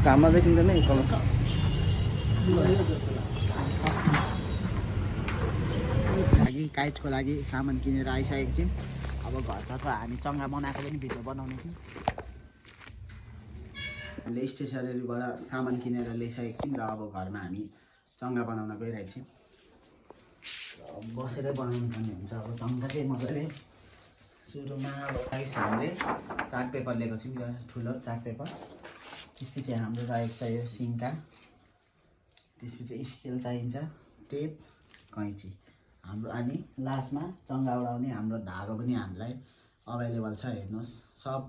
घाममा देखिँदैन नि कलर। लागि काइटको लागि सामान किनेर आइसकेको छौँ। अब घरतर्फ हामी चङ्गा बनाएको पनि भिडियो बनाउने छौँ। हामीले स्टेसनरीबाट सामान किनेर ल्याइसकेको छौँ र अब घरमा हामी चङ्गा बनाउन गइरहेको छौँ। बसेरै बनाउनु पर्ने हुन्छ अब चङ्गा चाहिँ मजाले। सुरुमा अब गाइस हामीले चार्ट पेपर लिएको छौँ, यो ठुलो चार्ट पेपर। त्यसपछि हाम्रो रहेको छ यो सिङ्का, त्यसपछि स्केल चाहिन्छ, टेप, कैँची हाम्रो। अनि लास्टमा चङ्गा उडाउने हाम्रो धागो पनि हामीलाई अभाइलेबल छ। हेर्नुहोस् सब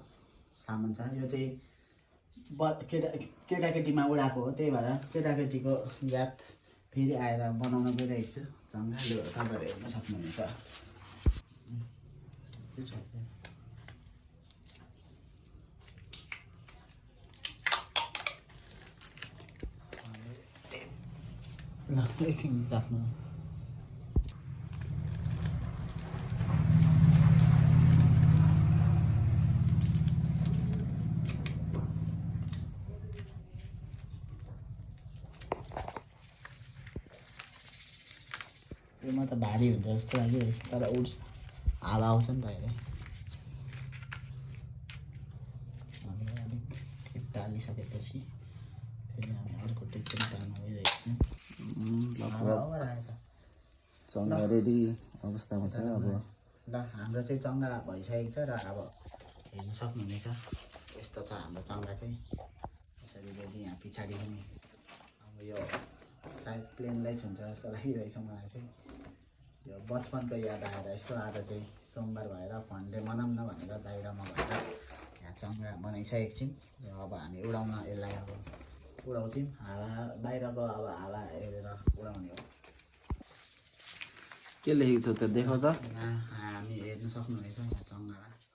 सामान छ। यो चाहिँ केटाकेटीमा उडाएको हो, त्यही भएर केटाकेटीको याद फेरि आएर बनाउन गइरहेको छु चङ्गा। लु तपाईँहरू हेर्न सक्नुहुनेछ। ल एकछिन राख्नु। यो म त भारी हुन्छ जस्तो लागिरहेछ, तर उड्छ, हावा आउँछ नि त अहिले। हामीले अलिक टेप टालिसकेपछि फेरि हामी अर्को टेप पनि टाल्न गइरहेको छौँ। चङ्गा रेडी अवस्थामा छ अब। ल हाम्रो चाहिँ चङ्गा भइसकेको छ र अब हेर्न सक्नुहुनेछ यस्तो छ हाम्रो चङ्गा चाहिँ। यसरी रेडी। यहाँ पछाडि पनि अब यो सायद प्लेन लाइट हुन्छ जस्तो लागिरहेछ मलाई चाहिँ। यो बचपनको याद आएर यसो आज चाहिँ सोमबार भएर फन्डे मनाउँ न भनेर बाहिरमा भएर यहाँ चङ्गा बनाइसकेको छौँ। र अब हामी उडाउन यसलाई अब उडाउँछौँ। हावा बाहिरको अब हावा हेरेर उडाउने हो। के लेखेको छ त देखाउ त। हामी हेर्न सक्नुहुनेछ यहाँ चङ्गामा।